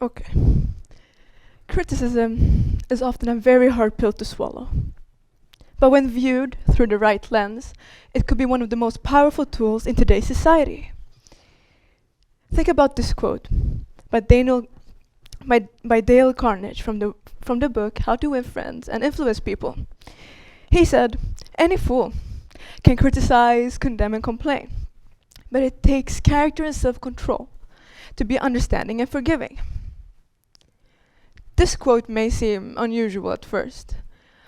Okay. Criticism is often a very hard pill to swallow. But when viewed through the right lens, it could be one of the most powerful tools in today's society. Think about this quote by Dale Carnegie from the book How to Win Friends and Influence People. He said, "Any fool can criticize, condemn, and complain, but it takes character and self-control to be understanding and forgiving." This quote may seem unusual at first,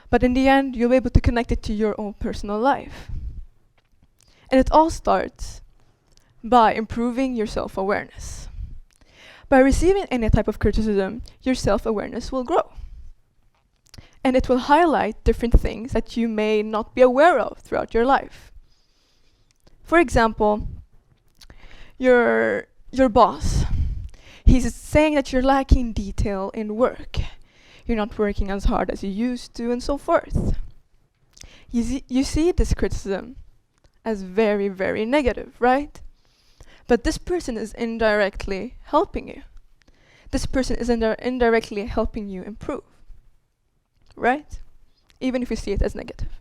but in the end, you'll be able to connect it to your own personal life. And it all starts by improving your self-awareness. By receiving any type of criticism, your self-awareness will grow. And it will highlight different things that you may not be aware of throughout your life. For example, your boss. He's saying that you're lacking detail in work. You're not working as hard as you used to, and so forth. You see this criticism as very, very negative, right? But this person is indirectly helping you. This person is indirectly helping you improve, right? Even if you see it as negative.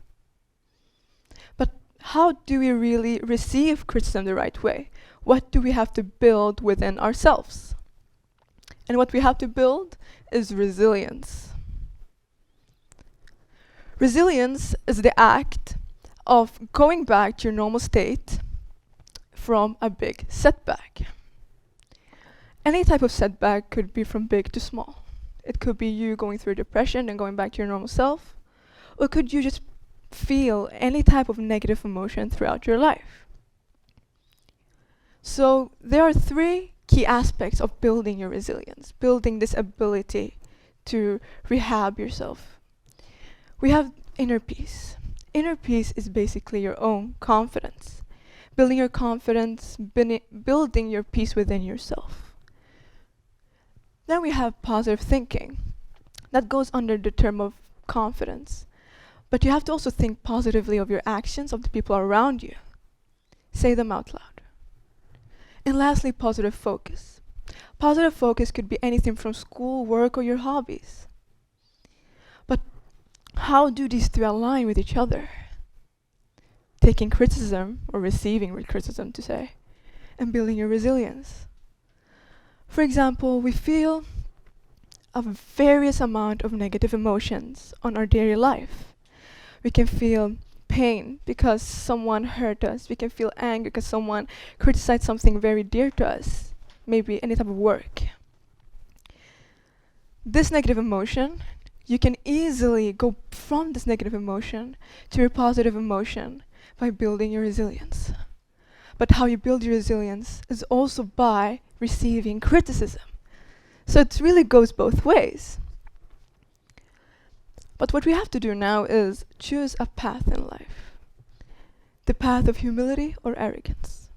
But how do we really receive criticism the right way? What do we have to build within ourselves? And what we have to build is resilience. Resilience is the act of going back to your normal state from a big setback. Any type of setback could be from big to small. It could be you going through depression and going back to your normal self, or could you just feel any type of negative emotion throughout your life. So there are three key aspects of building your resilience, building this ability to rehab yourself. We have inner peace. Inner peace is basically your own confidence. Building your confidence, building your peace within yourself. Then we have positive thinking. That goes under the term of confidence. But you have to also think positively of your actions, of the people around you. Say them out loud. And lastly, positive focus. Positive focus could be anything from school, work, or your hobbies. But how do these three align with each other? Taking criticism, or receiving criticism to say, and building your resilience. For example, we feel a various amount of negative emotions on our daily life. We can feel pain because someone hurt us. We can feel anger because someone criticized something very dear to us, maybe any type of work. This negative emotion, you can easily go from this negative emotion to a positive emotion by building your resilience. But how you build your resilience is also by receiving criticism. So it really goes both ways. But what we have to do now is choose a path in life. The path of humility or arrogance.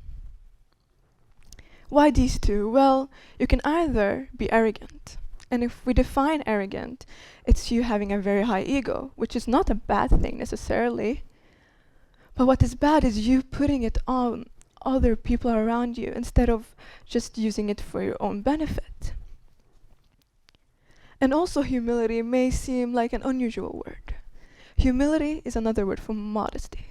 Why these two? Well, you can either be arrogant. And if we define arrogant, it's you having a very high ego, which is not a bad thing necessarily. But what is bad is you putting it on other people around you instead of just using it for your own benefit. And also humility may seem like an unusual word. Humility is another word for modesty.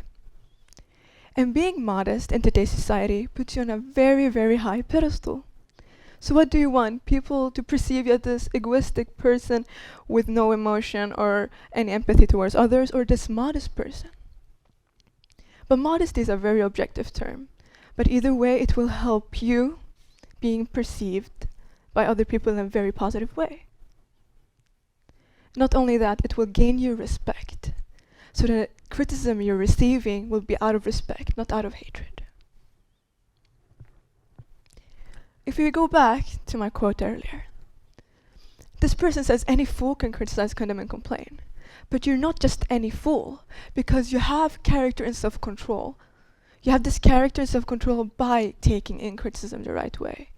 And being modest in today's society puts you on a very, very high pedestal. So what do you want? People to perceive you as this egoistic person with no emotion or any empathy towards others, or this modest person? But modesty is a very objective term. But either way, it will help you being perceived by other people in a very positive way. Not only that, it will gain you respect. So the criticism you're receiving will be out of respect, not out of hatred. If we go back to my quote earlier, this person says any fool can criticize, condemn, and complain. But you're not just any fool, because you have character and self-control. You have this character and self-control by taking in criticism the right way.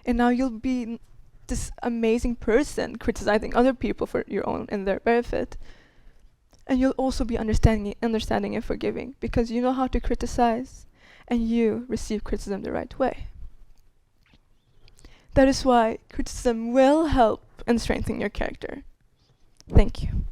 And now you'll be this amazing person criticizing other people for your own and their benefit. And you'll also be understanding and forgiving, because you know how to criticize and you receive criticism the right way. That is why criticism will help and strengthen your character. Thank you.